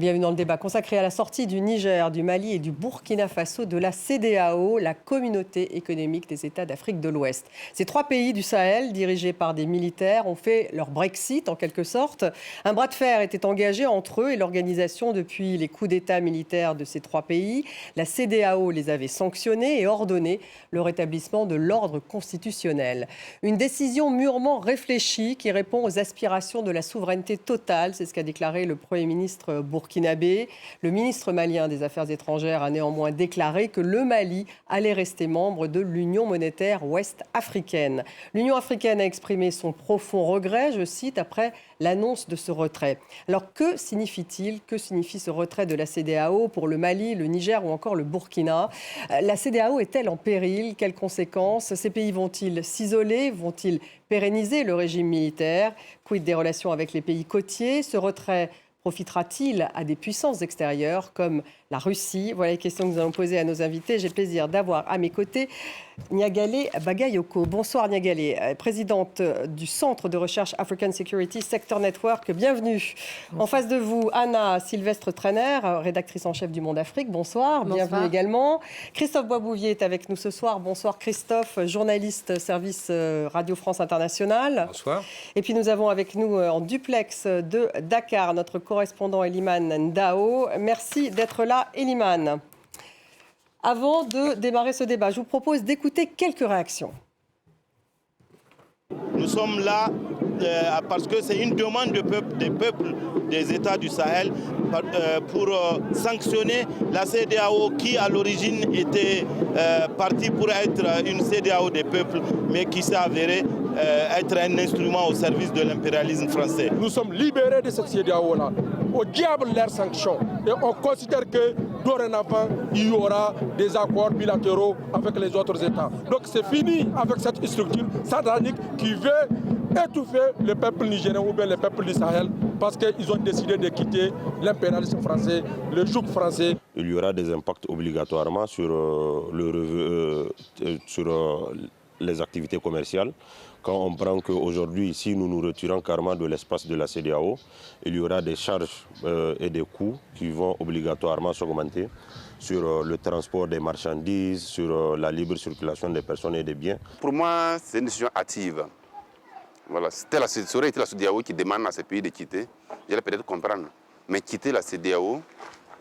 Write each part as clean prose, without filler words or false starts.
Bienvenue dans le débat consacré à la sortie du Niger, du Mali et du Burkina Faso de la CEDEAO, la Communauté économique des États d'Afrique de l'Ouest. Ces trois pays du Sahel, dirigés par des militaires, ont fait leur Brexit en quelque sorte. Un bras de fer était engagé entre eux et l'organisation depuis les coups d'État militaires de ces trois pays. La CEDEAO les avait sanctionnés et ordonné le rétablissement de l'ordre constitutionnel. Une décision mûrement réfléchie qui répond aux aspirations de la souveraineté totale, c'est ce qu'a déclaré le Premier ministre burkinabé. Le ministre malien des Affaires étrangères a néanmoins déclaré que le Mali allait rester membre de l'Union monétaire ouest-africaine. L'Union africaine a exprimé son profond regret, je cite, après l'annonce de ce retrait. Alors que signifie-t-il? Que signifie ce retrait de la CEDEAO pour le Mali, le Niger ou encore le Burkina? La CEDEAO est-elle en péril? Quelles conséquences? Ces pays vont-ils s'isoler? Vont-ils pérenniser le régime militaire? Quid des relations avec les pays côtiers? Ce retrait profitera-t-il à des puissances extérieures comme la Russie? Voilà les questions que nous allons poser à nos invités. J'ai le plaisir d'avoir à mes côtés Niagale Bagayoko. Bonsoir Niagale, présidente du Centre de recherche African Security Sector Network. Bienvenue. Bonsoir. En face de vous, Anna Sylvestre-Trainer, rédactrice en chef du Monde Afrique. Bonsoir. Bonsoir. Bienvenue également. Christophe Boisbouvier est avec nous ce soir. Bonsoir Christophe, journaliste service Radio France Internationale. Bonsoir. Et puis nous avons avec nous en duplex de Dakar notre correspondant Eliman Ndao. Merci d'être là, Eliman. Avant de démarrer ce débat, je vous propose d'écouter quelques réactions. Nous sommes là parce que c'est une demande des peuples des États du Sahel pour sanctionner la CEDEAO qui, à l'origine, était partie pour être une CEDEAO des peuples, mais qui s'est avérée être un instrument au service de l'impérialisme français. Nous sommes libérés de cette CEDEAO-là. Au diable leurs sanctions. Et on considère que dorénavant, il y aura des accords bilatéraux avec les autres États. Donc c'est fini avec cette structure satanique qui veut étouffer le peuple nigérien ou bien le peuple du Sahel parce qu'ils ont décidé de quitter l'impérialisme français, le joug français. Il y aura des impacts obligatoirement sur les activités commerciales. Quand on prend qu'aujourd'hui, si nous nous retirons carrément de l'espace de la CEDEAO, il y aura des charges et des coûts qui vont obligatoirement s'augmenter sur le transport des marchandises, sur la libre circulation des personnes et des biens. Pour moi, c'est une décision hâtive. Voilà, ça aurait été la CEDEAO qui demande à ces pays de quitter, j'allais peut-être comprendre. Mais quitter la CEDEAO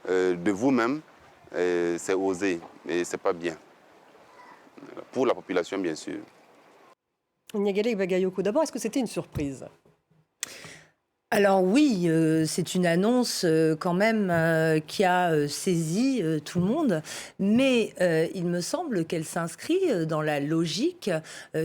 de vous-même, c'est osé et c'est pas bien. Pour la population, bien sûr. Niagale Bagayoko, d'abord, est-ce que c'était une surprise ? Alors oui, c'est une annonce quand même qui a saisi tout le monde, mais il me semble qu'elle s'inscrit dans la logique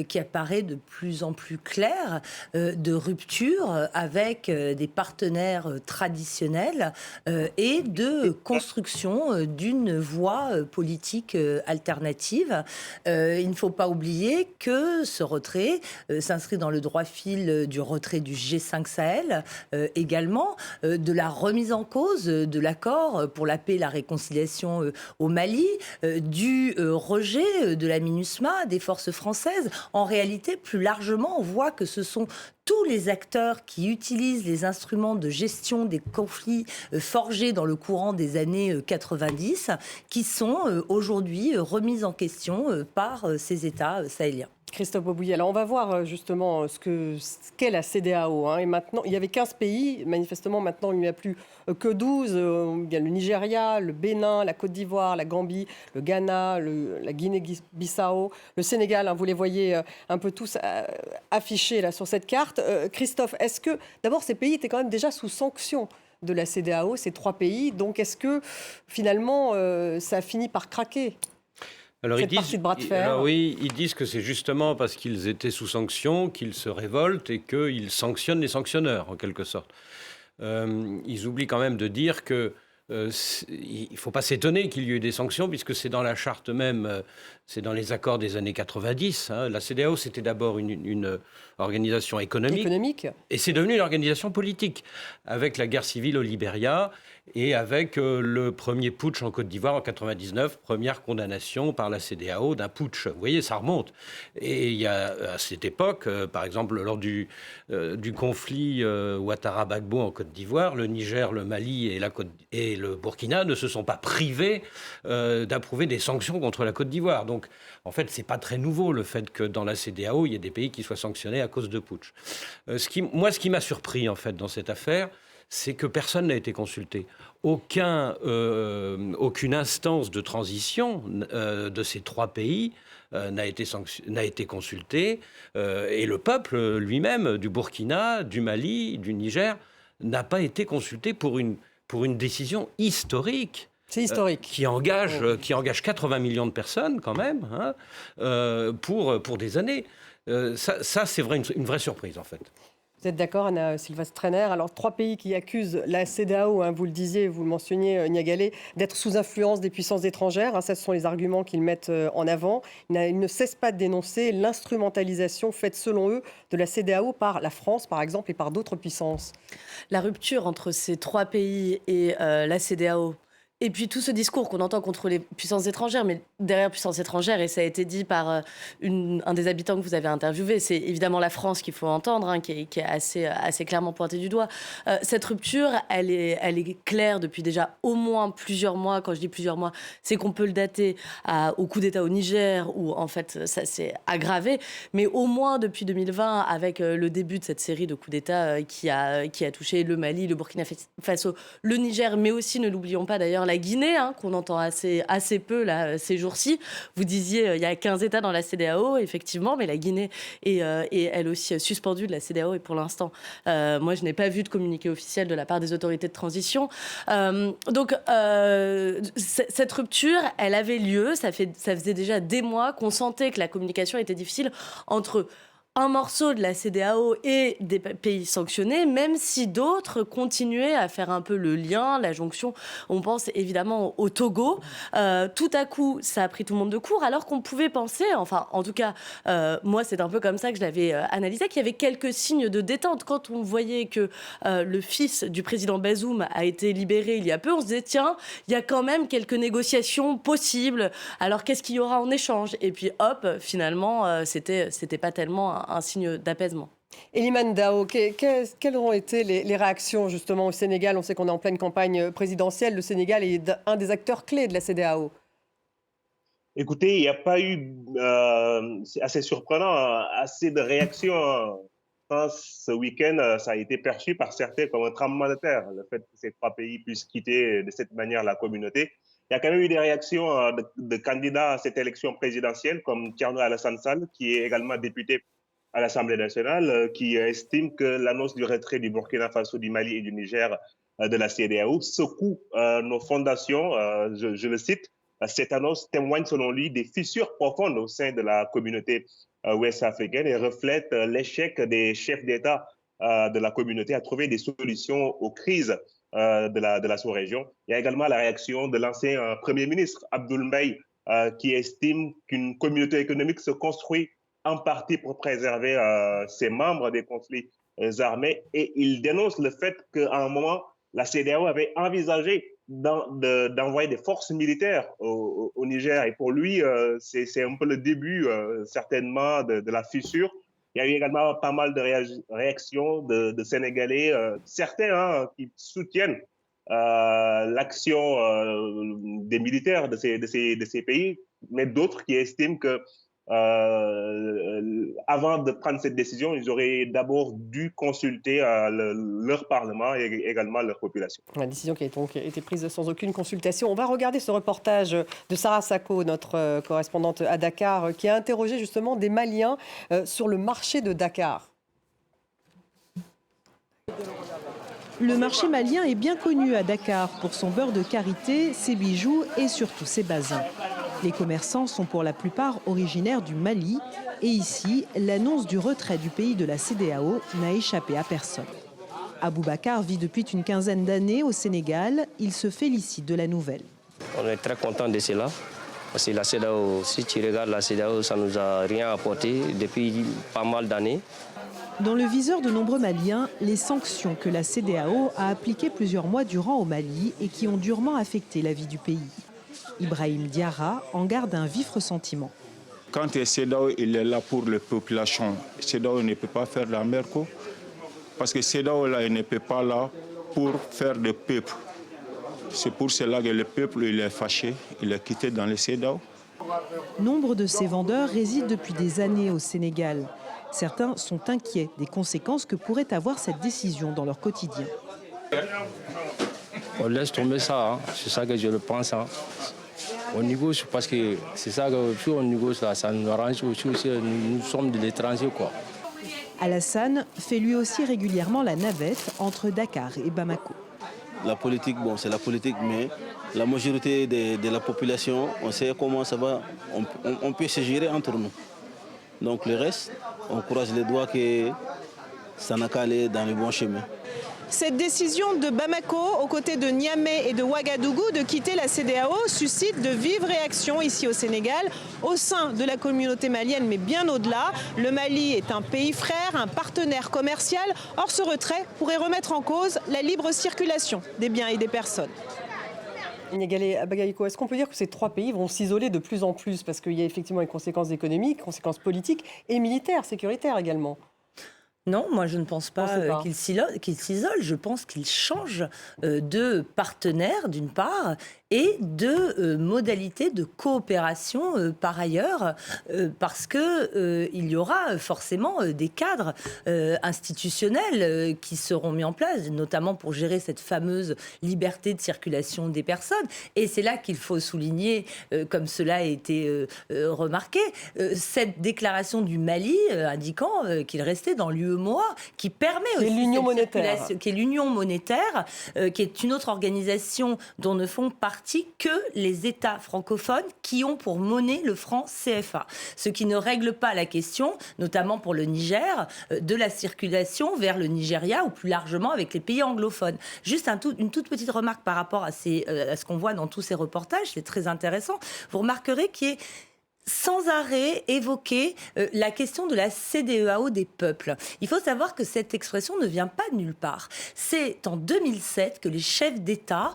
qui apparaît de plus en plus claire de rupture avec des partenaires traditionnels et de construction d'une voie politique alternative. Il ne faut pas oublier que ce retrait s'inscrit dans le droit fil du retrait du G5 Sahel, également de la remise en cause de l'accord pour la paix et la réconciliation au Mali, du rejet de la MINUSMA, des forces françaises. En réalité, plus largement, on voit que ce sont tous les acteurs qui utilisent les instruments de gestion des conflits forgés dans le courant des années 90 qui sont aujourd'hui remis en question par ces États sahéliens. Christophe Boisbouvier, alors on va voir justement ce qu'est la CEDEAO. Et maintenant, il y avait 15 pays, manifestement maintenant il n'y en a plus que 12. Il y a le Nigeria, le Bénin, la Côte d'Ivoire, la Gambie, le Ghana, la Guinée-Bissau, le Sénégal. Vous les voyez un peu tous affichés là, sur cette carte. Christophe, est-ce que d'abord ces pays étaient quand même déjà sous sanction de la CEDEAO, ces trois pays, donc est-ce que finalement ça a fini par craquer ? Alors ils disent que c'est justement parce qu'ils étaient sous sanction qu'ils se révoltent et qu'ils sanctionnent les sanctionneurs, en quelque sorte. Ils oublient quand même de dire que il ne faut pas s'étonner qu'il y ait eu des sanctions, puisque c'est dans la charte même c'est dans les accords des années 90. La CEDEAO, c'était d'abord une organisation économique. Et c'est devenu une organisation politique, avec la guerre civile au Libéria et avec le premier putsch en Côte d'Ivoire en 99, première condamnation par la CEDEAO d'un putsch. Vous voyez, ça remonte. Et il y a, à cette époque, par exemple, lors du conflit Ouattara-Gbagbo en Côte d'Ivoire, le Niger, le Mali et le Burkina ne se sont pas privés d'approuver des sanctions contre la Côte d'Ivoire. Donc, en fait, c'est pas très nouveau le fait que dans la CEDEAO, il y ait des pays qui soient sanctionnés à cause de putsch. Ce qui m'a surpris, en fait, dans cette affaire, c'est que personne n'a été consulté. Aucune instance de transition de ces 3 pays n'a été consulté. Et le peuple lui-même, du Burkina, du Mali, du Niger, n'a pas été consulté pour une décision historique. C'est historique. Qui engage 80 millions de personnes, quand même, pour des années. Ça c'est une vraie surprise, en fait. Vous êtes d'accord, Anna Silva-Streiner? Alors, 3 pays qui accusent la CEDEAO, vous le disiez, vous le mentionniez, Niagalé, d'être sous influence des puissances étrangères. Ça, ce sont les arguments qu'ils mettent en avant. Ils ne cessent pas de dénoncer l'instrumentalisation faite, selon eux, de la CEDEAO par la France, par exemple, et par d'autres puissances. La rupture entre ces 3 pays et la CEDEAO, et puis tout ce discours qu'on entend contre les puissances étrangères, mais derrière puissances étrangères, et ça a été dit par un des habitants que vous avez interviewé, c'est évidemment la France qu'il faut entendre, qui est assez clairement pointée du doigt. Cette rupture, elle est claire depuis déjà au moins plusieurs mois. Quand je dis plusieurs mois, c'est qu'on peut le dater au coup d'État au Niger, où en fait ça s'est aggravé, mais au moins depuis 2020, avec le début de cette série de coups d'État qui a touché le Mali, le Burkina Faso, le Niger, mais aussi, ne l'oublions pas d'ailleurs, la Guinée, qu'on entend assez peu là, ces jours-ci. Vous disiez, il y a 15 États dans la CEDEAO, effectivement, mais la Guinée est elle aussi suspendue de la CEDEAO. Et pour l'instant, moi, je n'ai pas vu de communiqué officiel de la part des autorités de transition. Donc, cette rupture, elle avait lieu. Ça faisait déjà des mois qu'on sentait que la communication était difficile entre un morceau de la CEDEAO et des pays sanctionnés, même si d'autres continuaient à faire un peu le lien, la jonction. On pense évidemment au Togo. Tout à coup, ça a pris tout le monde de court, alors qu'on pouvait penser, enfin, en tout cas, moi, c'est un peu comme ça que je l'avais analysé, qu'il y avait quelques signes de détente. Quand on voyait que le fils du président Bazoum a été libéré il y a peu, on se disait, tiens, il y a quand même quelques négociations possibles. Alors, qu'est-ce qu'il y aura en échange? Et puis, hop, finalement, c'était pas tellement un signe d'apaisement. Elimane Dao, quelles ont été les réactions justement au Sénégal? On sait qu'on est en pleine campagne présidentielle. Le Sénégal est un des acteurs clés de la CEDEAO. Écoutez, il n'y a pas eu, c'est assez surprenant, assez de réactions. Ce week-end, ça a été perçu par certains comme un tremblement de terre, le fait que ces 3 pays puissent quitter de cette manière la communauté. Il y a quand même eu des réactions de candidats à cette élection présidentielle, comme Thierno Alassane Sall, qui est également député à l'Assemblée nationale, qui estime que l'annonce du retrait du Burkina Faso, du Mali et du Niger de la CEDEAO secoue nos fondations. Je le cite, cette annonce témoigne selon lui des fissures profondes au sein de la communauté ouest-africaine et reflète l'échec des chefs d'État de la communauté à trouver des solutions aux crises de la sous-région. Il y a également la réaction de l'ancien Premier ministre, Abdoul Mbaye, qui estime qu'une communauté économique se construit en partie pour préserver ses membres des conflits armés. Et il dénonce le fait qu'à un moment, la CEDEAO avait envisagé d'envoyer des forces militaires au Niger. Et pour lui, c'est un peu le début, certainement, de la fissure. Il y a eu également pas mal de réactions de Sénégalais, certains qui soutiennent l'action des militaires de ces pays, mais d'autres qui estiment que avant de prendre cette décision, ils auraient d'abord dû consulter leur Parlement et également leur population. La décision qui a donc été prise sans aucune consultation. On va regarder ce reportage de Sarah Sako, notre correspondante à Dakar, qui a interrogé justement des Maliens sur le marché de Dakar. Le marché malien est bien connu à Dakar pour son beurre de karité, ses bijoux et surtout ses basins. Les commerçants sont pour la plupart originaires du Mali et ici, l'annonce du retrait du pays de la CEDEAO n'a échappé à personne. Aboubacar vit depuis une quinzaine d'années au Sénégal. Il se félicite de la nouvelle. On est très content de cela Parce que la CEDEAO, si tu regardes la CEDEAO, ça ne nous a rien apporté depuis pas mal d'années. Dans le viseur de nombreux Maliens, les sanctions que la CEDEAO a appliquées plusieurs mois durant au Mali et qui ont durement affecté la vie du pays. Ibrahim Diarra en garde un vif ressentiment. Quand le CEDEAO il est là pour les populations, le CEDEAO ne peut pas faire la merco. Parce que le CEDEAO là, il ne peut pas là pour faire des peuples. C'est pour cela que le peuple il est fâché, il est quitté dans le CEDEAO. Nombre de ces vendeurs résident depuis des années au Sénégal. Certains sont inquiets des conséquences que pourrait avoir cette décision dans leur quotidien. On laisse tomber ça, hein. C'est ça que je le pense. Hein. On négocie parce que c'est ça que plus on négocie là, ça nous arrange aussi. Nous sommes de l'étranger, quoi. Alassane fait lui aussi régulièrement la navette entre Dakar et Bamako. La politique, bon, c'est la politique, mais la majorité de la population, on sait comment ça va, on peut se gérer entre nous. Donc le reste, on croise les doigts que ça n'a qu'à aller dans le bon chemin. Cette décision de Bamako, aux côtés de Niamey et de Ouagadougou, de quitter la CEDEAO, suscite de vives réactions ici au Sénégal, au sein de la communauté malienne, mais bien au-delà. Le Mali est un pays frère, un partenaire commercial. Or, ce retrait pourrait remettre en cause la libre circulation des biens et des personnes. Niagalé Abagaïko, est-ce qu'on peut dire que ces trois pays vont s'isoler de plus en plus parce qu'il y a effectivement des conséquences économiques, conséquences politiques et militaires, sécuritaires également? Non, moi je ne pense pas qu'il s'isole. Je pense qu'il change de partenaire d'une part et de modalités de coopération par ailleurs, parce que il y aura forcément des cadres institutionnels qui seront mis en place, notamment pour gérer cette fameuse liberté de circulation des personnes. Et c'est là qu'il faut souligner, comme cela a été remarqué, cette déclaration du Mali indiquant qu'il restait dans l'UEMOA, qui permet aussi l'union monétaire, qui est l'union monétaire, qui est une autre organisation dont ne font partie que les États francophones qui ont pour monnaie le franc CFA. Ce qui ne règle pas la question, notamment pour le Niger, de la circulation vers le Nigeria ou plus largement avec les pays anglophones. Juste une toute petite remarque par rapport à ce qu'on voit dans tous ces reportages, c'est très intéressant. Vous remarquerez qu'il y a sans arrêt évoquer la question de la CEDEAO des peuples. Il faut savoir que cette expression ne vient pas de nulle part. C'est en 2007 que les chefs d'État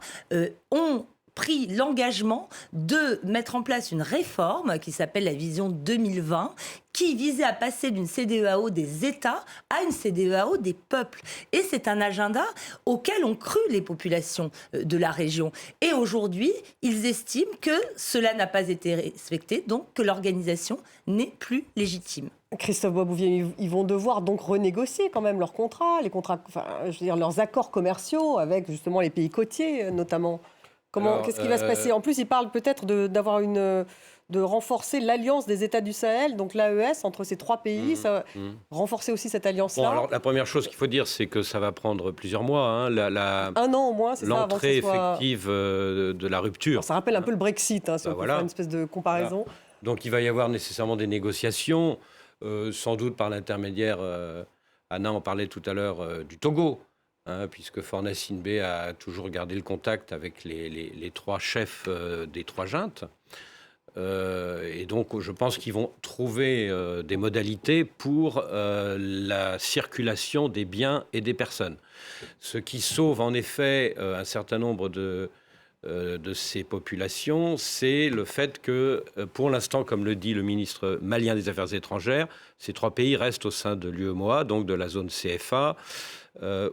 ont pris l'engagement de mettre en place une réforme qui s'appelle la Vision 2020, qui visait à passer d'une CEDEAO des États à une CEDEAO des peuples. Et c'est un agenda auquel ont cru les populations de la région. Et aujourd'hui, ils estiment que cela n'a pas été respecté, donc que l'organisation n'est plus légitime. Christophe Boisbouvier, ils vont devoir donc renégocier quand même leurs contrats, leurs accords commerciaux avec justement les pays côtiers notamment. Qu'est-ce qui va se passer? En plus, il parle peut-être de renforcer l'alliance des États du Sahel, donc l'AES, entre ces trois pays. Ça va renforcer aussi cette alliance-là. Bon, alors, la première chose qu'il faut dire, c'est que ça va prendre plusieurs mois. Hein, un an au moins, c'est ça, avant que ce soit... L'entrée effective de la rupture. Alors, ça rappelle un peu le Brexit, si on peut faire une espèce de comparaison. Voilà. Donc, il va y avoir nécessairement des négociations, sans doute par l'intermédiaire, Anna en parlait tout à l'heure, du Togo. Puisque Fornas Inbe a toujours gardé le contact avec les trois chefs des trois juntes. Et donc, je pense qu'ils vont trouver des modalités pour la circulation des biens et des personnes. Ce qui sauve en effet un certain nombre de ces populations, c'est le fait que, pour l'instant, comme le dit le ministre malien des Affaires étrangères, ces trois pays restent au sein de l'UEMOA, donc de la zone CFA,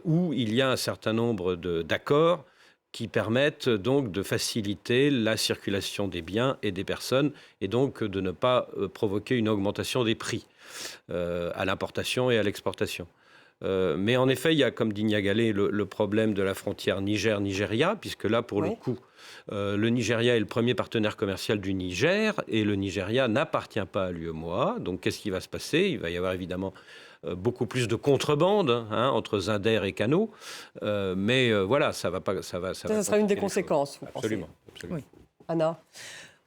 où il y a un certain nombre d'accords qui permettent donc de faciliter la circulation des biens et des personnes et donc de ne pas provoquer une augmentation des prix à l'importation et à l'exportation. Mais en effet, il y a, comme dit Niagalé, le problème de la frontière Niger-Nigeria, puisque là, pour le coup, le Nigeria est le premier partenaire commercial du Niger et le Nigeria n'appartient pas à l'UEMOA. Donc, qu'est-ce qui va se passer? Il va y avoir évidemment beaucoup plus de contrebande entre Zinder et Kano. Mais voilà, ça va pas... Ça sera une des conséquences, vous pensez? Absolument. Oui. Anna?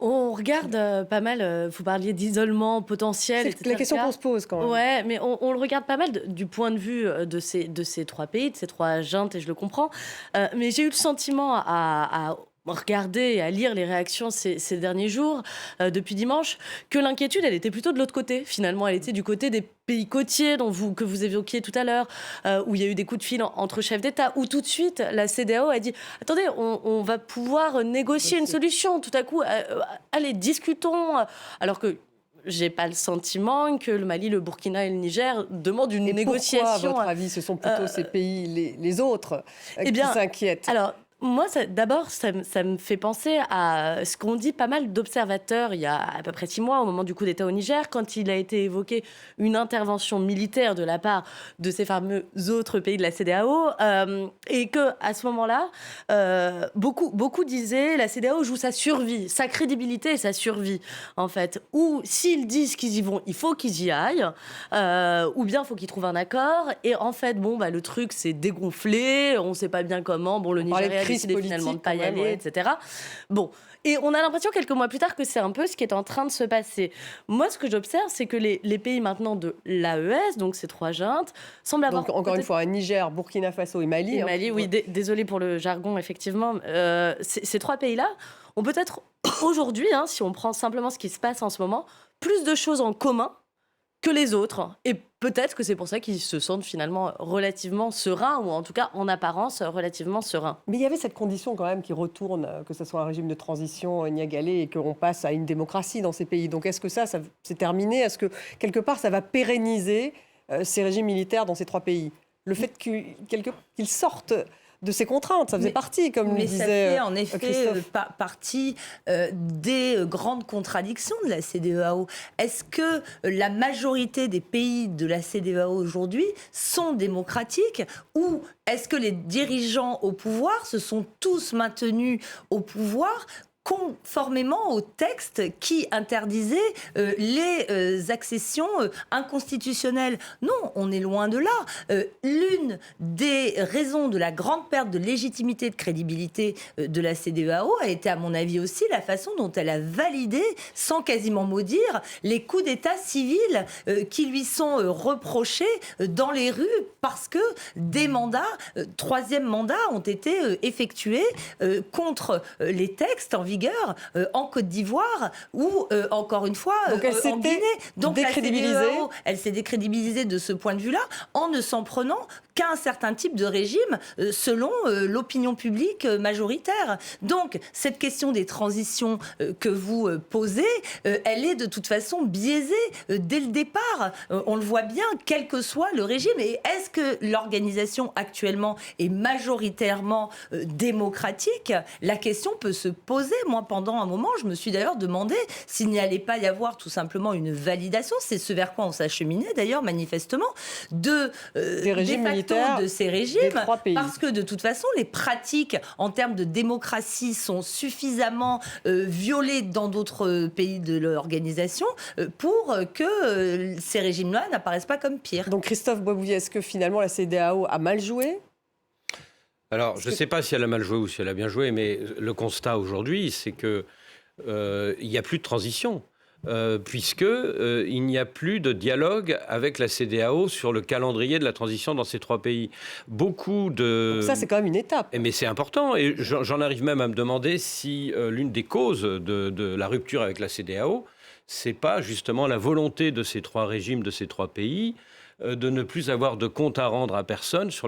On regarde pas mal, vous parliez d'isolement potentiel, etc. C'est la question qu'on se pose quand même. Ouais, mais on le regarde pas mal du point de vue de ces trois pays, de ces trois juntes, et je le comprends. Mais j'ai eu le sentiment regarder et à lire les réactions ces derniers jours, depuis dimanche, que l'inquiétude, elle était plutôt de l'autre côté. Finalement, elle était du côté des pays côtiers que vous évoquiez tout à l'heure, où il y a eu des coups de fil entre chefs d'État, où tout de suite, la CEDEAO a dit « Attendez, on va pouvoir négocier une solution. Tout à coup, allez, discutons. » Alors que j'ai pas le sentiment que le Mali, le Burkina et le Niger demandent une négociation. Pourquoi, à votre avis, ce sont plutôt ces pays, les autres, qui s'inquiètent? Alors, moi, d'abord, ça me fait penser à ce qu'ont dit pas mal d'observateurs il y a à peu près 6 mois, au moment du coup d'État au Niger, quand il a été évoqué une intervention militaire de la part de ces fameux autres pays de la CEDEAO, et qu'à ce moment-là, beaucoup disaient la CEDEAO joue sa survie, sa crédibilité et sa survie, en fait. Ou s'ils disent qu'ils y vont, il faut qu'ils y aillent, ou bien il faut qu'ils trouvent un accord. Et en fait, le truc s'est dégonflé, on ne sait pas bien comment. Le Nigeria décidé finalement de ne pas y aller, etc. Et on a l'impression quelques mois plus tard que c'est un peu ce qui est en train de se passer. Moi, ce que j'observe, c'est que les pays maintenant de l'AES, donc ces 3 juntes, semblent avoir... Donc, encore une fois, Niger, Burkina Faso et Mali. Et Mali, oui, désolé pour le jargon, effectivement. Ces 3 pays-là ont peut-être aujourd'hui, si on prend simplement ce qui se passe en ce moment, plus de choses en commun que les autres. Et peut-être que c'est pour ça qu'ils se sentent finalement relativement sereins, ou en tout cas, en apparence, relativement sereins. Mais il y avait cette condition quand même qui retourne, que ce soit un régime de transition niagalais et qu'on passe à une démocratie dans ces pays. Donc est-ce que ça c'est terminé? Est-ce que, quelque part, ça va pérenniser ces régimes militaires dans ces 3 pays? Le fait qu'ils sortent de ces contraintes, ça faisait partie, comme le disait ça fait en effet Christophe. partie des grandes contradictions de la CEDEAO. Est-ce que la majorité des pays de la CEDEAO aujourd'hui sont démocratiques, ou est-ce que les dirigeants au pouvoir se sont tous maintenus au pouvoir conformément au texte qui interdisait les accessions inconstitutionnelles? Non, on est loin de là. L'une des raisons de la grande perte de légitimité et de crédibilité de la CEDEAO a été, à mon avis aussi, la façon dont elle a validé, sans quasiment maudire, les coups d'État civils qui lui sont reprochés dans les rues, parce que des mandats, 3e mandat, ont été effectués contre les textes en vigueur en Côte d'Ivoire ou, encore une fois, donc en Guinée. Donc décrédibilisée. la CEDEAO, elle s'est décrédibilisée de ce point de vue-là en ne s'en prenant qu'à un certain type de régime selon l'opinion publique majoritaire. Donc cette question des transitions que vous posez, elle est de toute façon biaisée dès le départ. On le voit bien, quel que soit le régime. Et est-ce que l'organisation actuellement est majoritairement démocratique? La question peut se poser. Moi, pendant un moment, je me suis d'ailleurs demandé s'il n'y allait pas y avoir tout simplement une validation, c'est ce vers quoi on s'acheminait d'ailleurs manifestement, des régimes militaires de ces régimes, parce que de toute façon, les pratiques en termes de démocratie sont suffisamment violées dans d'autres pays de l'organisation pour que ces régimes-là n'apparaissent pas comme pires. Donc Christophe Boisbouvier, est-ce que finalement la CEDEAO a mal joué ? Alors, je ne sais pas si elle a mal joué ou si elle a bien joué, mais le constat aujourd'hui, c'est qu'il n'y a plus de transition, puisqu'il n'y a plus de dialogue avec la CEDEAO sur le calendrier de la transition dans ces 3 pays. Donc ça, c'est quand même une étape. Mais c'est important, et j'en arrive même à me demander si l'une des causes de la rupture avec la CEDEAO, c'est pas justement la volonté de ces 3 régimes, de ces 3 pays, de ne plus avoir de compte à rendre à personne sur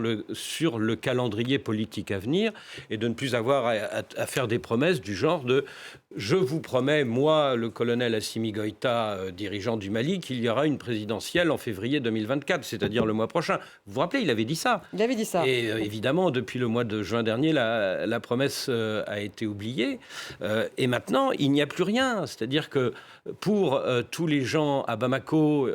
le calendrier politique à venir, et de ne plus avoir à faire des promesses du genre de « je vous promets, moi, le colonel Assimi Goïta, dirigeant du Mali, qu'il y aura une présidentielle en février 2024, c'est-à-dire le mois prochain ». Vous vous rappelez, il avait dit ça. Il avait dit ça. Et évidemment, depuis le mois de juin dernier, la promesse a été oubliée. Et maintenant, il n'y a plus rien. C'est-à-dire que pour tous les gens à Bamako,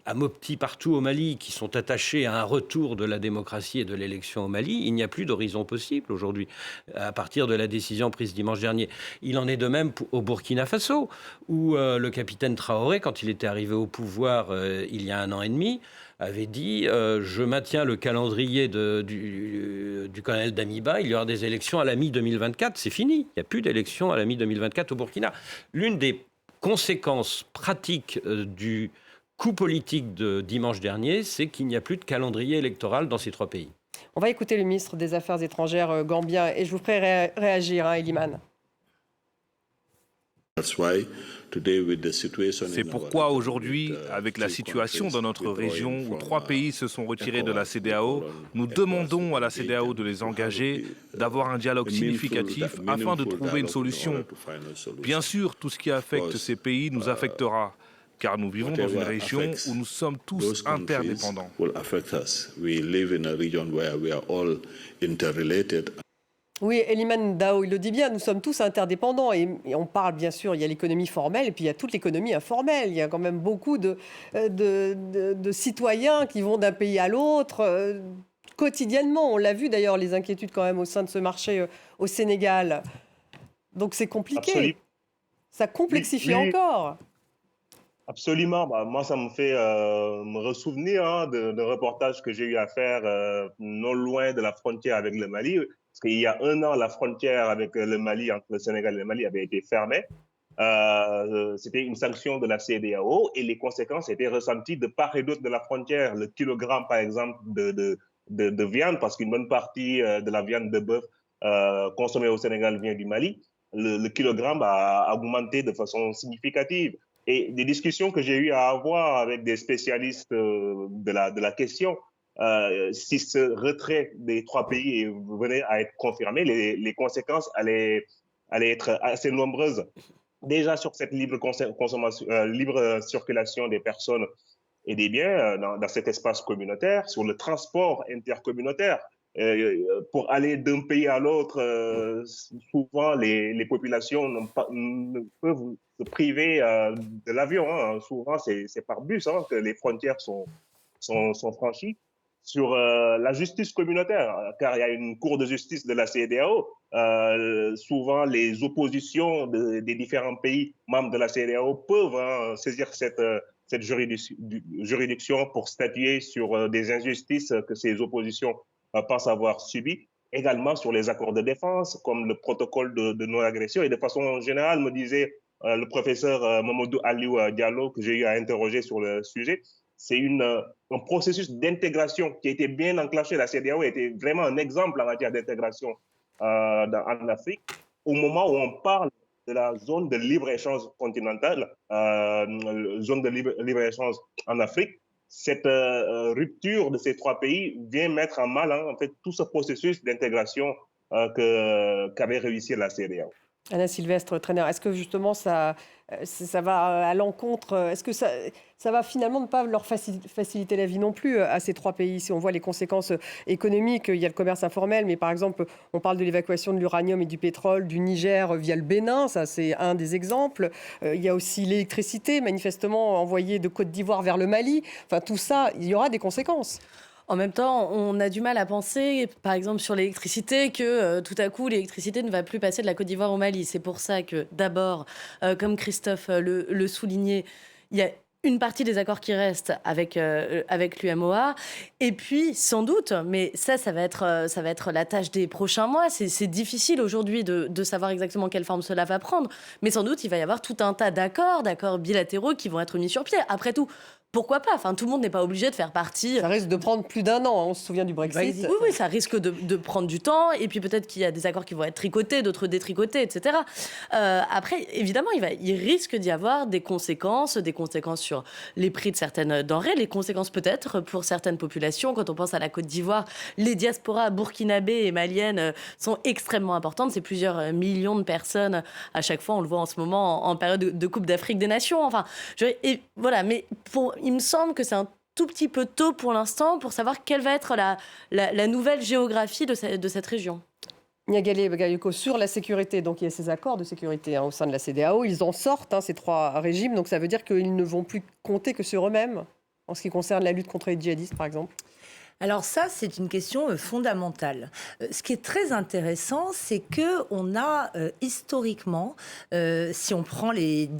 à Mopti, partout au Mali, qui sont attachés à un retour de la démocratie et de l'élection au Mali, il n'y a plus d'horizon possible aujourd'hui, à partir de la décision prise dimanche dernier. Il en est de même au Burkina Faso, où le capitaine Traoré, quand il était arrivé au pouvoir il y a 1 an et demi, avait dit je maintiens le calendrier du colonel Damiba, il y aura des élections à la mi-2024. C'est fini, il n'y a plus d'élections à la mi-2024 au Burkina. L'une des conséquences pratiques du coup politique de dimanche dernier, c'est qu'il n'y a plus de calendrier électoral dans ces 3 pays. On va écouter le ministre des Affaires étrangères gambien et je vous ferai réagir, Eliman. C'est pourquoi aujourd'hui, avec la situation dans notre région où 3 pays se sont retirés de la CEDEAO, nous demandons à la CEDEAO de les engager, d'avoir un dialogue significatif afin de trouver une solution. Bien sûr, tout ce qui affecte ces pays nous affectera, car nous vivons dans une région où nous sommes tous interdépendants. Oui, Eliman Dao, il le dit bien, nous sommes tous interdépendants et on parle bien sûr, il y a l'économie formelle et puis il y a toute l'économie informelle. Il y a quand même beaucoup de citoyens qui vont d'un pays à l'autre quotidiennement. On l'a vu d'ailleurs, les inquiétudes quand même au sein de ce marché au Sénégal. Donc c'est compliqué. Absolument. Ça complexifie encore. Absolument. Moi, ça me fait me ressouvenir d'un reportage que j'ai eu à faire non loin de la frontière avec le Mali. Parce qu'il y a 1 an, la frontière avec le Mali, entre le Sénégal et le Mali, avait été fermée. C'était une sanction de la CEDEAO et les conséquences étaient ressenties de part et d'autre de la frontière. Le kilogramme, par exemple, de viande, parce qu'une bonne partie de la viande de bœuf consommée au Sénégal vient du Mali, le kilogramme a augmenté de façon significative. Et des discussions que j'ai eu à avoir avec des spécialistes de la question, si ce retrait des 3 pays venait à être confirmé, les conséquences allaient être assez nombreuses. Déjà sur cette libre circulation des personnes et des biens dans cet espace communautaire, sur le transport intercommunautaire. Pour aller d'un pays à l'autre, souvent les populations ne peuvent se priver de l'avion. Souvent, c'est par bus que les frontières sont franchies. Sur la justice communautaire, car il y a une cour de justice de la CEDEAO. Souvent, les oppositions des différents pays membres de la CEDEAO peuvent saisir cette juridiction pour statuer sur des injustices que ces oppositions pensent avoir subies. Également sur les accords de défense, comme le protocole de non-agression. Et de façon générale, me disait le professeur Mamadou Aliou Diallo, que j'ai eu à interroger sur le sujet, c'est un processus d'intégration qui a été bien enclenché. La CEDEAO était vraiment un exemple en matière d'intégration en Afrique. Au moment où on parle de la zone de libre-échange continentale, zone de libre-échange en Afrique, cette rupture de ces 3 pays vient mettre en mal en fait, tout ce processus d'intégration qu'avait réussi la CEDEAO. Anna Sylvestre, Trainer, est-ce que justement ça va à l'encontre, est-ce que ça va finalement ne pas leur faciliter la vie non plus à ces 3 pays? Si on voit les conséquences économiques, il y a le commerce informel, mais par exemple, on parle de l'évacuation de l'uranium et du pétrole du Niger via le Bénin, ça c'est un des exemples. Il y a aussi l'électricité, manifestement envoyée de Côte d'Ivoire vers le Mali. Enfin, tout ça, il y aura des conséquences. En même temps, on a du mal à penser, par exemple sur l'électricité, que tout à coup, l'électricité ne va plus passer de la Côte d'Ivoire au Mali. C'est pour ça que d'abord, comme Christophe le soulignait, il y a une partie des accords qui restent avec l'UMOA. Et puis, sans doute, mais ça va être la tâche des prochains mois. C'est difficile aujourd'hui de savoir exactement quelle forme cela va prendre. Mais sans doute, il va y avoir tout un tas d'accords bilatéraux qui vont être mis sur pied. Après tout, pourquoi pas? Enfin, tout le monde n'est pas obligé de faire partie. Ça risque de prendre plus d'1 an. On se souvient du Brexit. Oui, ça risque de prendre du temps. Et puis peut-être qu'il y a des accords qui vont être tricotés, d'autres détricotés, etc. Après, évidemment, il risque d'y avoir des conséquences sur les prix de certaines denrées, les conséquences peut-être pour certaines populations. Quand on pense à la Côte d'Ivoire, les diasporas burkinabées et maliennes sont extrêmement importantes. C'est plusieurs millions de personnes à chaque fois. On le voit en ce moment en période de Coupe d'Afrique des Nations. Enfin, voilà. Mais il me semble que c'est un tout petit peu tôt pour l'instant pour savoir quelle va être la nouvelle géographie de cette région. Niagalé Bagayoko, sur la sécurité, donc il y a ces accords de sécurité au sein de la CEDEAO, ils en sortent, ces 3 régimes, donc ça veut dire qu'ils ne vont plus compter que sur eux-mêmes en ce qui concerne la lutte contre les djihadistes, par exemple? Alors ça, c'est une question fondamentale. Ce qui est très intéressant, c'est qu'on a historiquement, si on prend les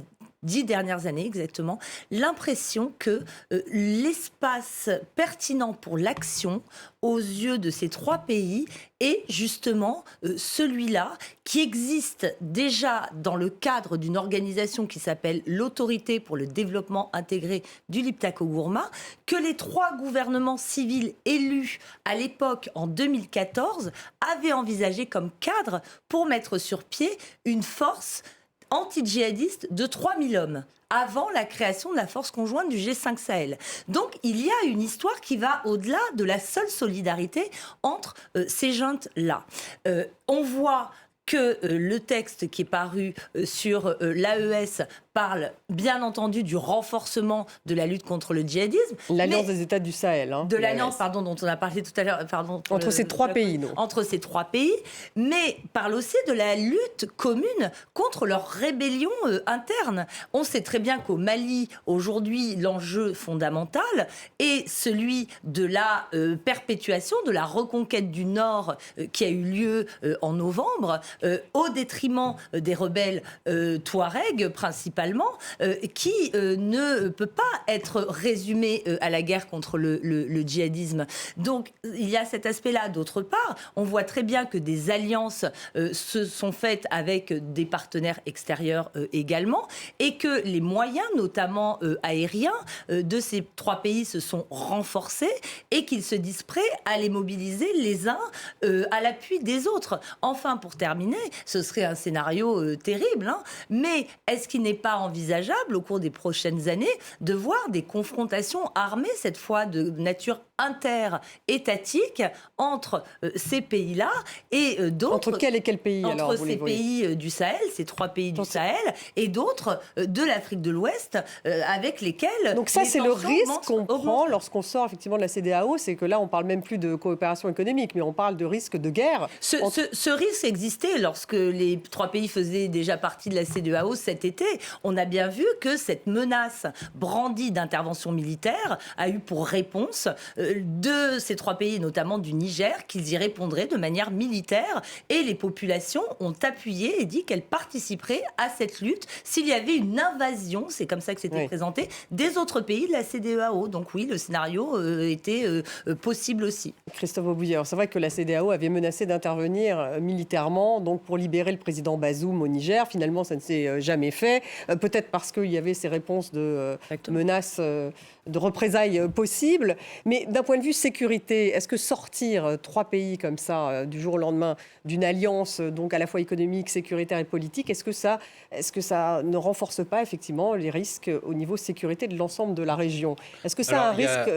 10 dernières années exactement, l'impression que l'espace pertinent pour l'action aux yeux de ces 3 pays est justement celui-là qui existe déjà dans le cadre d'une organisation qui s'appelle l'Autorité pour le développement intégré du Liptako-Gourma, que les 3 gouvernements civils élus à l'époque en 2014 avaient envisagé comme cadre pour mettre sur pied une force anti-djihadiste de 3000 hommes avant la création de la force conjointe du G5 Sahel. Donc il y a une histoire qui va au-delà de la seule solidarité entre ces juntes-là. On voit que le texte qui est paru sur l'AES parle bien entendu du renforcement de la lutte contre le djihadisme. L'Alliance des États du Sahel. De l'Alliance, pardon, dont on a parlé tout à l'heure. Entre ces 3 pays, non. Entre ces 3 pays, mais parle aussi de la lutte commune contre leur rébellion interne. On sait très bien qu'au Mali, aujourd'hui, l'enjeu fondamental est celui de la perpétuation, de la reconquête du Nord qui a eu lieu en novembre, au détriment des rebelles Touaregs, principalement, qui ne peut pas être résumé à la guerre contre le djihadisme. Donc, il y a cet aspect-là. D'autre part, on voit très bien que des alliances se sont faites avec des partenaires extérieurs également, et que les moyens, notamment aériens, de ces 3 pays se sont renforcés, et qu'ils se disent prêts à les mobiliser les uns à l'appui des autres. Enfin, pour terminer, ce serait un scénario terrible, hein, mais est-ce qu'il n'est pas envisageable, au cours des prochaines années, de voir des confrontations armées, cette fois de nature inter-étatique, entre ces pays-là et d'autres... Entre quel et quel pays, entre alors, ces pays du Sahel, ces 3 pays du Sahel, et d'autres de l'Afrique de l'Ouest, avec lesquels... Donc ça, c'est le risque qu'on prend lorsqu'on sort effectivement de la CEDEAO, c'est que là, on ne parle même plus de coopération économique, mais on parle de risque de guerre. Ce risque existait lorsque les 3 pays faisaient déjà partie de la CEDEAO cet été. On a bien vu que cette menace brandie d'intervention militaire a eu pour réponse de ces 3 pays, notamment du Niger, qu'ils y répondraient de manière militaire, et les populations ont appuyé et dit qu'elles participeraient à cette lutte s'il y avait une invasion, c'est comme ça que c'était présenté, des autres pays de la CEDEAO. Donc oui, le scénario était possible aussi. Christophe Aubouilleur, c'est vrai que la CEDEAO avait menacé d'intervenir militairement donc pour libérer le président Bazoum au Niger. Finalement, ça ne s'est jamais fait. Peut-être parce qu'il y avait ces réponses de menaces de représailles possibles. Mais d'un point de vue sécurité, est-ce que sortir 3 pays comme ça du jour au lendemain d'une alliance donc à la fois économique, sécuritaire et politique, est-ce que ça ne renforce pas effectivement les risques au niveau sécurité de l'ensemble de la région? Est-ce que ça a un risque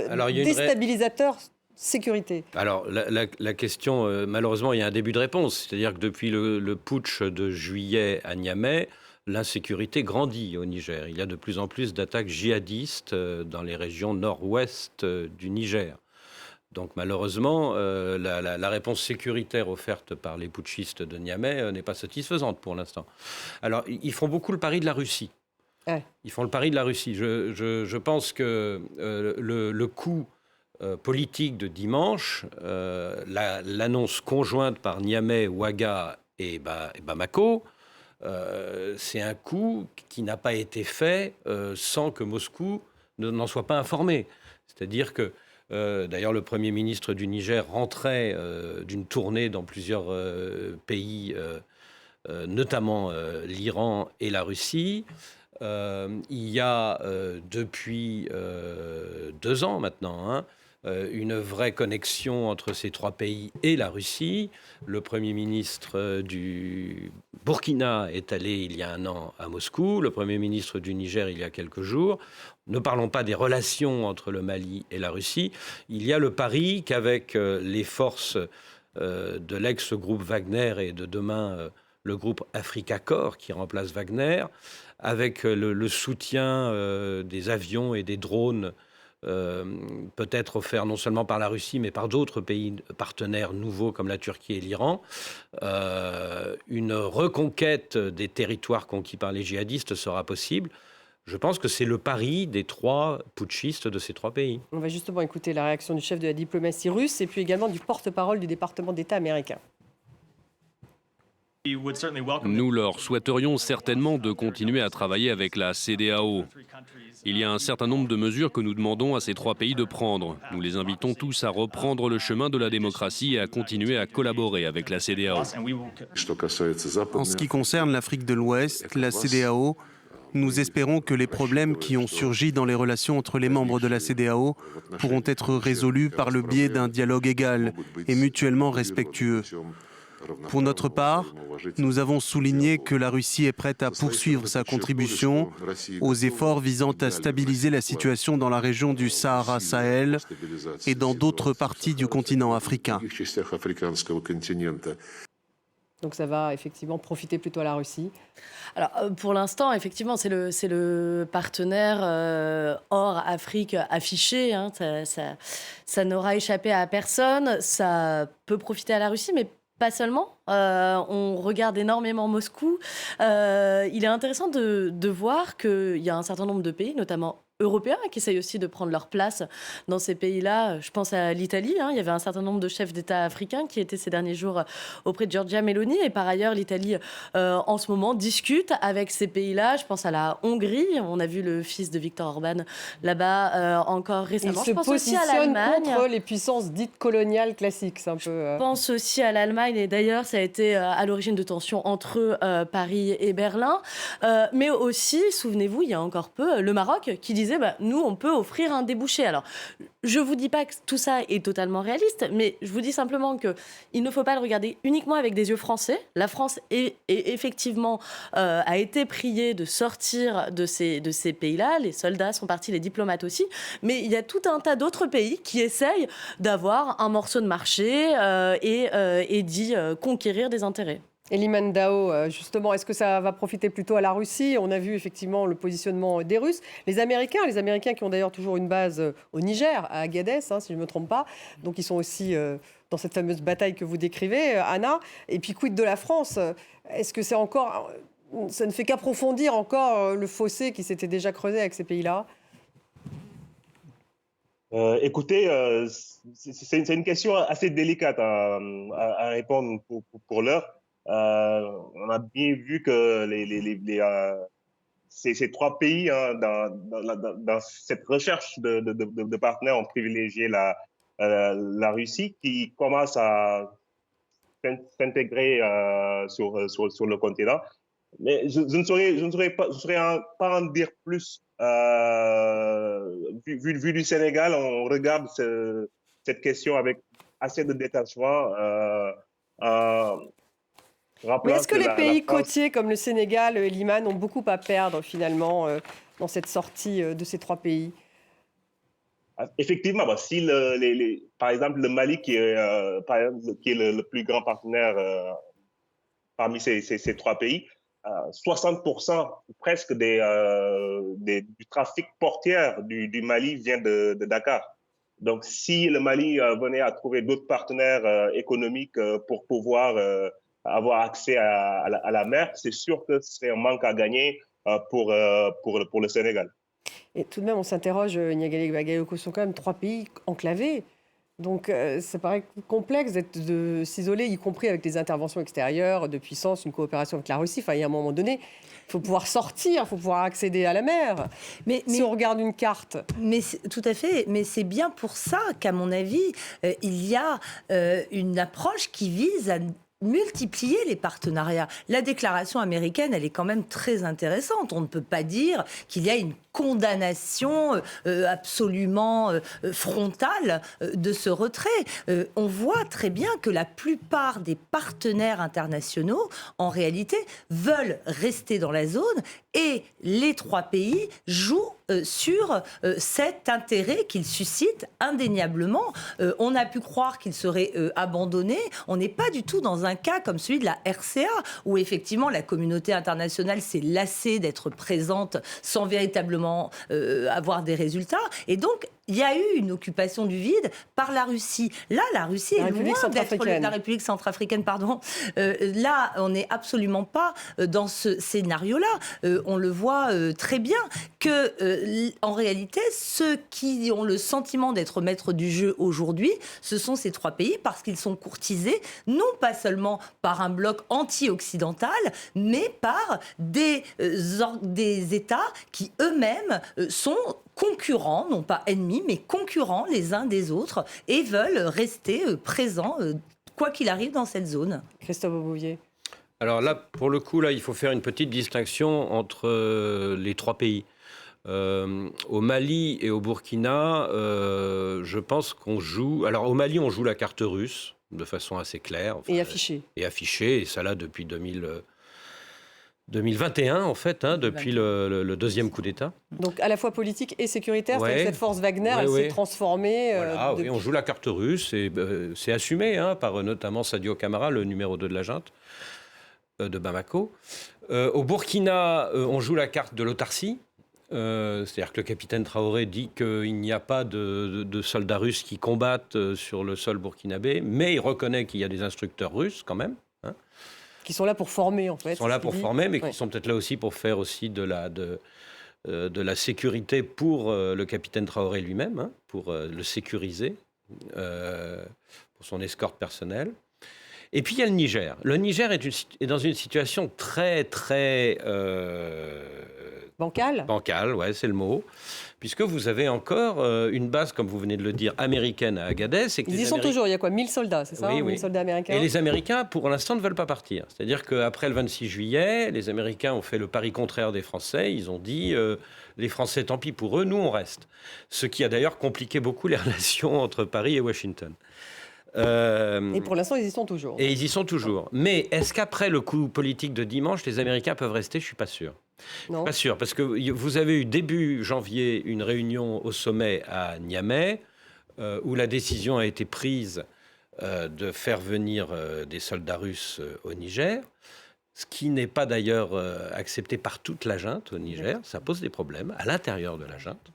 déstabilisateur sécurité? Alors, la question, malheureusement, il y a un début de réponse. C'est-à-dire que depuis le putsch de juillet à Niamey, l'insécurité grandit au Niger. Il y a de plus en plus d'attaques djihadistes dans les régions nord-ouest du Niger. Donc malheureusement, la réponse sécuritaire offerte par les putschistes de Niamey n'est pas satisfaisante pour l'instant. Alors, ils font beaucoup le pari de la Russie. Ils font le pari de la Russie. Je pense que le coup politique de dimanche, l'annonce conjointe par Niamey, Ouaga et Bamako, c'est un coup qui n'a pas été fait sans que Moscou n'en soit pas informé. C'est-à-dire que, d'ailleurs, le Premier ministre du Niger rentrait d'une tournée dans plusieurs pays, notamment l'Iran et la Russie. Il y a depuis 2 ans maintenant, une vraie connexion entre ces 3 pays et la Russie. Le Premier ministre du Burkina est allé il y a 1 an à Moscou, le Premier ministre du Niger il y a quelques jours. Ne parlons pas des relations entre le Mali et la Russie. Il y a le pari qu'avec les forces de l'ex-groupe Wagner et de demain le groupe Africa Corps qui remplace Wagner, avec le soutien des avions et des drones peut-être offert non seulement par la Russie, mais par d'autres pays partenaires nouveaux comme la Turquie et l'Iran, une reconquête des territoires conquis par les djihadistes sera possible. Je pense que c'est le pari des 3 putschistes de ces 3 pays. On va justement écouter la réaction du chef de la diplomatie russe et puis également du porte-parole du département d'État américain. Nous leur souhaiterions certainement de continuer à travailler avec la CEDEAO. Il y a un certain nombre de mesures que nous demandons à ces 3 pays de prendre. Nous les invitons tous à reprendre le chemin de la démocratie et à continuer à collaborer avec la CEDEAO. En ce qui concerne l'Afrique de l'Ouest, la CEDEAO, nous espérons que les problèmes qui ont surgi dans les relations entre les membres de la CEDEAO pourront être résolus par le biais d'un dialogue égal et mutuellement respectueux. Pour notre part, nous avons souligné que la Russie est prête à poursuivre sa contribution aux efforts visant à stabiliser la situation dans la région du Sahara-Sahel et dans d'autres parties du continent africain. Donc ça va effectivement profiter plutôt à la Russie. Alors pour l'instant, effectivement, c'est le partenaire hors Afrique affiché. Hein, ça n'aura échappé à personne. Ça peut profiter à la Russie, mais pas seulement. On regarde énormément Moscou. Il est intéressant de voir qu'il y a un certain nombre de pays, notamment européens, qui essayent aussi de prendre leur place dans ces pays-là. Je pense à l'Italie. Il y avait un certain nombre de chefs d'État africains qui étaient ces derniers jours auprès de Giorgia Meloni. Et par ailleurs, l'Italie, en ce moment, discute avec ces pays-là. Je pense à la Hongrie. On a vu le fils de Viktor Orban là-bas encore récemment. Il se positionne contre les puissances dites coloniales classiques. C'est un peu, Je pense aussi à l'Allemagne. Et d'ailleurs, ça a été à l'origine de tensions entre Paris et Berlin. Mais aussi, souvenez-vous, il y a encore peu, le Maroc qui disait nous, on peut offrir un débouché. Alors, je ne vous dis pas que tout ça est totalement réaliste, mais je vous dis simplement qu'il ne faut pas le regarder uniquement avec des yeux français. La France effectivement a été priée de sortir de ces pays-là. Les soldats sont partis, les diplomates aussi. Mais il y a tout un tas d'autres pays qui essayent d'avoir un morceau de marché et d'y conquérir des intérêts. Eliman Dao, justement, est-ce que ça va profiter plutôt à la Russie? On a vu effectivement le positionnement des Russes. Les Américains qui ont d'ailleurs toujours une base au Niger, à Agadez, si je ne me trompe pas. Donc ils sont aussi dans cette fameuse bataille que vous décrivez, Anna. Et puis quid de la France? Est-ce que ça ne fait qu'approfondir encore le fossé qui s'était déjà creusé avec ces pays-là? Écoutez, c'est une question assez délicate à répondre pour l'heure. On a bien vu que ces 3 pays, dans cette recherche de partenaires, ont privilégié la Russie, qui commence à s'intégrer sur le continent. Mais je ne saurais pas en dire plus. Vu du Sénégal, on regarde cette question avec assez de détachement. Mais est-ce que les pays côtiers comme le Sénégal et l'Iman ont beaucoup à perdre finalement dans cette sortie de ces 3 pays? Effectivement, si par exemple le Mali, qui est le plus grand partenaire parmi ces 3 pays, 60% presque du trafic portuaire du Mali vient de Dakar. Donc si le Mali venait à trouver d'autres partenaires économiques pour pouvoir avoir accès à la mer, c'est sûr que c'est un manque à gagner pour le Sénégal. Et tout de même, on s'interroge, Niagalé Bagayoko, sont quand même 3 pays enclavés. Donc ça paraît complexe de s'isoler, y compris avec des interventions extérieures de puissance, une coopération avec la Russie. Enfin, il y a un moment donné, il faut pouvoir sortir, il faut pouvoir accéder à la mer. Mais si on regarde une carte... Tout à fait, mais c'est bien pour ça qu'à mon avis, il y a une approche qui vise à multiplier les partenariats. La déclaration américaine, elle est quand même très intéressante. On ne peut pas dire qu'il y a une condamnation absolument frontale de ce retrait. On voit très bien que la plupart des partenaires internationaux, en réalité, veulent rester dans la zone et les 3 pays jouent sur cet intérêt qu'ils suscitent indéniablement. On a pu croire qu'ils seraient abandonnés. On n'est pas du tout dans un cas comme celui de la RCA, où effectivement la communauté internationale s'est lassée d'être présente sans véritablement avoir des résultats. Et donc, il y a eu une occupation du vide par la Russie. Là, la Russie est loin d'être la République centrafricaine, pardon. Là, on n'est absolument pas dans ce scénario-là. On le voit très bien que, en réalité, ceux qui ont le sentiment d'être maîtres du jeu aujourd'hui, ce sont ces 3 pays parce qu'ils sont courtisés, non pas seulement par un bloc anti-occidental, mais par des États qui eux-mêmes sont concurrents, non pas ennemis, mais concurrents les uns des autres et veulent rester présents, quoi qu'il arrive dans cette zone. Christophe Aubouvier. Alors là, pour le coup, là, il faut faire une petite distinction entre les 3 pays. Au Mali et au Burkina, je pense qu'on joue... Alors au Mali, on joue la carte russe de façon assez claire. Et affichée. Et ça là depuis 2021, en fait, depuis le deuxième coup d'État. Donc à la fois politique et sécuritaire, c'est-à-dire que cette force Wagner, elle s'est transformée... Voilà, oui, on joue la carte russe, et c'est assumé par notamment Sadio Camara, le numéro 2 de la junte de Bamako. Au Burkina, on joue la carte de l'autarcie. C'est-à-dire que le capitaine Traoré dit qu'il n'y a pas de soldats russes qui combattent sur le sol burkinabé, mais il reconnaît qu'il y a des instructeurs russes quand même. Qui sont là pour former, en fait. Qui sont là pour former, mais qui sont peut-être là aussi pour faire aussi de la sécurité pour le capitaine Traoré lui-même, pour le sécuriser, pour son escorte personnelle. Et puis il y a le Niger. Le Niger est dans une situation très, très... Bancale. Bancale, ouais, c'est le mot. Puisque vous avez encore une base, comme vous venez de le dire, américaine à Agadez. Ils y sont toujours, il y a quoi, 1000 soldats, c'est ça? Oui, 1000 soldats américains. Et les Américains, pour l'instant, ne veulent pas partir. C'est-à-dire qu'après le 26 juillet, les Américains ont fait le pari contraire des Français. Ils ont dit, les Français, tant pis pour eux, nous, on reste. Ce qui a d'ailleurs compliqué beaucoup les relations entre Paris et Washington. Et pour l'instant, ils y sont toujours. Et ils y sont toujours. Mais est-ce qu'après le coup politique de dimanche, les Américains peuvent rester? Je ne suis pas sûr. Non. Pas sûr, parce que vous avez eu début janvier une réunion au sommet à Niamey où la décision a été prise de faire venir des soldats russes au Niger, ce qui n'est pas d'ailleurs accepté par toute la junte au Niger. Ça pose des problèmes à l'intérieur de la junte,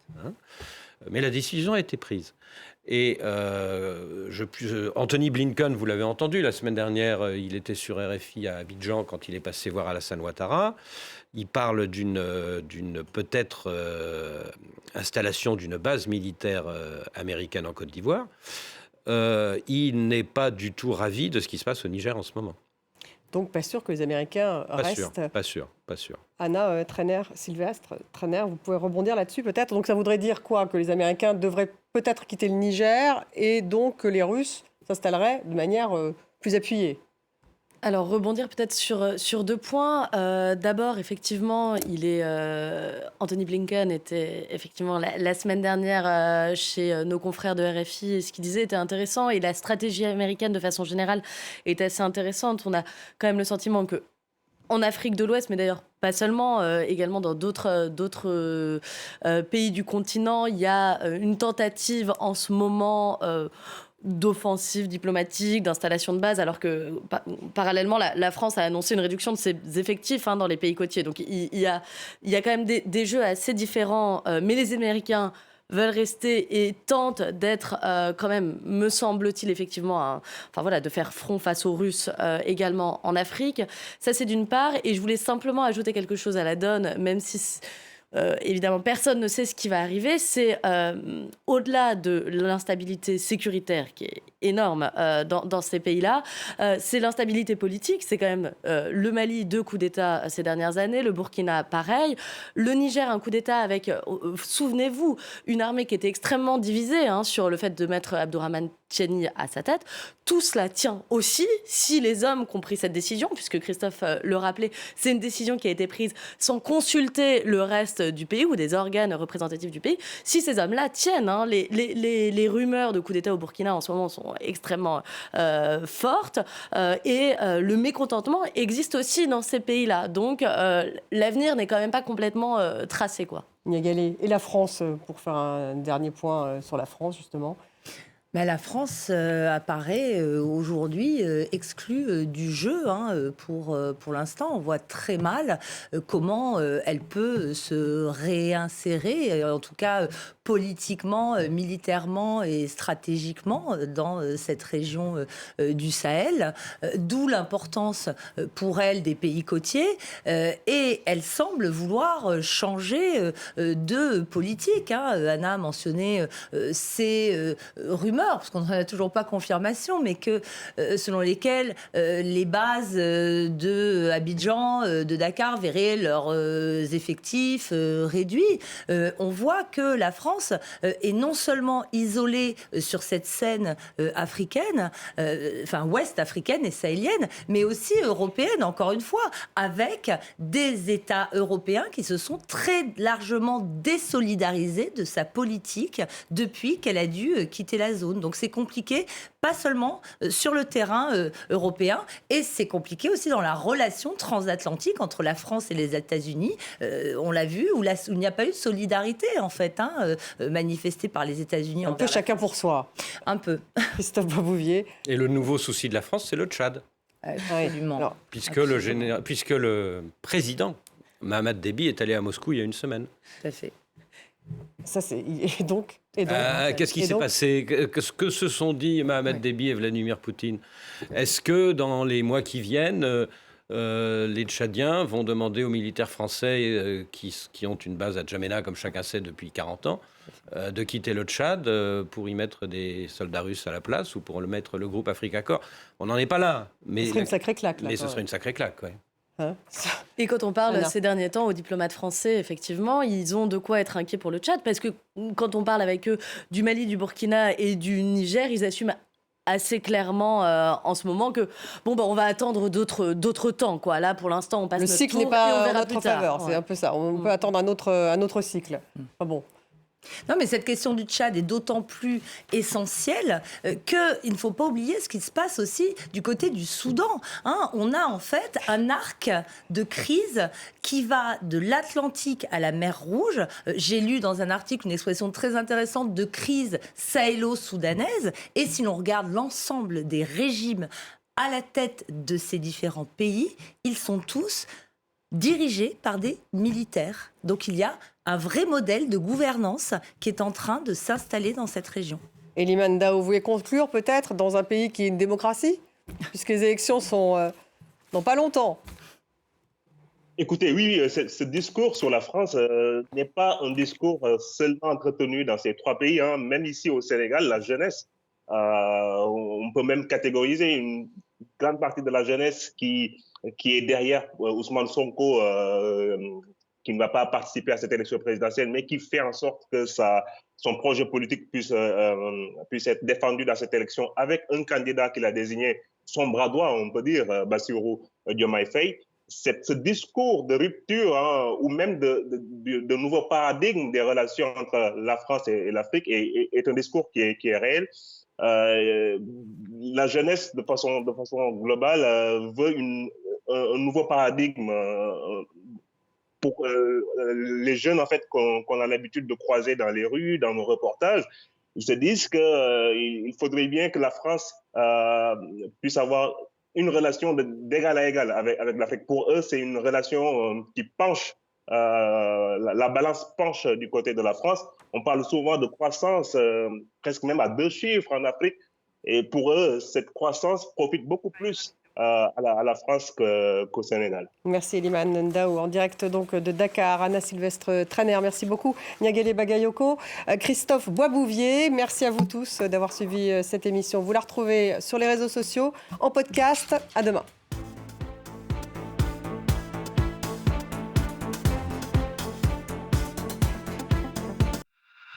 mais la décision a été prise. Et Anthony Blinken, vous l'avez entendu, la semaine dernière, il était sur RFI à Abidjan quand il est passé voir Alassane Ouattara. Il parle d'une peut-être installation d'une base militaire américaine en Côte d'Ivoire. Il n'est pas du tout ravi de ce qui se passe au Niger en ce moment. Donc pas sûr que les Américains restent. Pas sûr. Anna Sylvestre, vous pouvez rebondir là-dessus peut-être. Donc ça voudrait dire quoi? Que les Américains devraient peut-être quitter le Niger et donc que les Russes s'installeraient de manière plus appuyée? Alors, rebondir peut-être sur 2 points. D'abord, effectivement, Anthony Blinken était effectivement la semaine dernière chez nos confrères de RFI, et ce qu'il disait était intéressant, et la stratégie américaine, de façon générale, est assez intéressante. On a quand même le sentiment que en Afrique de l'Ouest, mais d'ailleurs pas seulement, également dans d'autres pays du continent, il y a une tentative en ce moment d'offensive diplomatique, d'installation de base, alors que parallèlement, la France a annoncé une réduction de ses effectifs dans les pays côtiers. Donc il y a quand même des jeux assez différents, mais les Américains veulent rester et tentent d'être quand même, me semble-t-il, effectivement, de faire front face aux Russes également en Afrique. Ça, c'est d'une part. Et je voulais simplement ajouter quelque chose à la donne, même si... évidemment, personne ne sait ce qui va arriver. C'est au-delà de l'instabilité sécuritaire qui est énorme dans ces pays-là, c'est l'instabilité politique. C'est quand même le Mali, 2 coups d'État ces dernières années, le Burkina, pareil. Le Niger, un coup d'État avec, souvenez-vous, une armée qui était extrêmement divisée sur le fait de mettre Abdourahmane Tiani à sa tête. Tout cela tient aussi, si les hommes qui ont pris cette décision, puisque Christophe le rappelait, c'est une décision qui a été prise sans consulter le reste du pays ou des organes représentatifs du pays, si ces hommes-là tiennent. Les rumeurs de coup d'État au Burkina en ce moment sont extrêmement fortes et le mécontentement existe aussi dans ces pays-là. Donc l'avenir n'est quand même pas complètement tracé, quoi. Niagalé. Et la France, pour faire un dernier point sur la France, justement? La France apparaît aujourd'hui exclue du jeu. Pour l'instant, on voit très mal comment elle peut se réinsérer, en tout cas politiquement, militairement et stratégiquement dans cette région du Sahel. D'où l'importance pour elle des pays côtiers. Et elle semble vouloir changer de politique. Anna a mentionné ces rumeurs, parce qu'on n'en a toujours pas confirmation, mais selon lesquelles les bases de Abidjan, de Dakar verraient leurs effectifs réduits. On voit que la France est non seulement isolée sur cette scène africaine, ouest africaine et sahélienne, mais aussi européenne, encore une fois, avec des États européens qui se sont très largement désolidarisés de sa politique depuis qu'elle a dû quitter la zone. Donc c'est compliqué, pas seulement sur le terrain européen, et c'est compliqué aussi dans la relation transatlantique entre la France et les États-Unis. On l'a vu, où il n'y a pas eu de solidarité, en fait, manifestée par les États-Unis. Un peu chacun pour soi. Un peu. Christophe Boisbouvier. Et le nouveau souci de la France, c'est le Tchad. Absolument. Alors, puisque le président Mahamat Déby est allé à Moscou il y a une semaine. Tout à fait. Ça, et donc qu'est-ce qui s'est passé? Que se sont dit Mahamat Déby et Vladimir Poutine? Est-ce que dans les mois qui viennent, les Tchadiens vont demander aux militaires français qui ont une base à N'Djamena, comme chacun sait depuis 40 ans, de quitter le Tchad pour y mettre des soldats russes à la place ou pour mettre le groupe Africa Corps? On n'en est pas là. Mais ce serait une sacrée claque. Mais ce serait une sacrée claque, oui. Et quand on parle ces derniers temps aux diplomates français, effectivement, ils ont de quoi être inquiets pour le Tchad, parce que quand on parle avec eux du Mali, du Burkina et du Niger, ils assument assez clairement en ce moment que on va attendre d'autres temps, quoi. Là, pour l'instant, on passe notre tour. Le cycle n'est pas en notre faveur, c'est un peu ça. On peut attendre un autre cycle. Bon. Non, mais cette question du Tchad est d'autant plus essentielle qu'il ne faut pas oublier ce qui se passe aussi du côté du Soudan. On a en fait un arc de crise qui va de l'Atlantique à la mer Rouge. J'ai lu dans un article une expression très intéressante de crise sahélo-soudanaise. Et si l'on regarde l'ensemble des régimes à la tête de ces différents pays, ils sont tous dirigés par des militaires. Donc il y a un vrai modèle de gouvernance qui est en train de s'installer dans cette région. Eliman Ndao, vous voulez conclure peut-être dans un pays qui est une démocratie, puisque les élections sont dans pas longtemps? Écoutez, oui, ce discours sur la France n'est pas un discours seulement entretenu dans ces trois pays. Même ici au Sénégal, la jeunesse, on peut même catégoriser une grande partie de la jeunesse qui est derrière Ousmane Sonko, qui ne va pas participer à cette élection présidentielle, mais qui fait en sorte que son projet politique puisse être défendu dans cette élection avec un candidat qu'il a désigné, son bras droit, on peut dire, Bassirou Diomaye Faye. Ce discours de rupture ou même de nouveau paradigme des relations entre la France et l'Afrique est un discours qui est réel. La jeunesse, de façon globale, veut un nouveau paradigme pour les jeunes en fait qu'on a l'habitude de croiser dans les rues, dans nos reportages. Ils se disent qu'il faudrait bien que la France puisse avoir une relation d'égal à égal avec l'Afrique. Pour eux, c'est une relation qui penche, la balance penche du côté de la France. On parle souvent de croissance, presque même à 2 chiffres en Afrique. Et pour eux, cette croissance profite beaucoup plus à la France qu'au Sénégal. Merci Eliman Ndao, en direct donc de Dakar. Anna Sylvestre Traner, merci beaucoup. Niaguélé Bagayoko, Christophe Boisbouvier, merci à vous tous d'avoir suivi cette émission. Vous la retrouvez sur les réseaux sociaux, en podcast. À demain.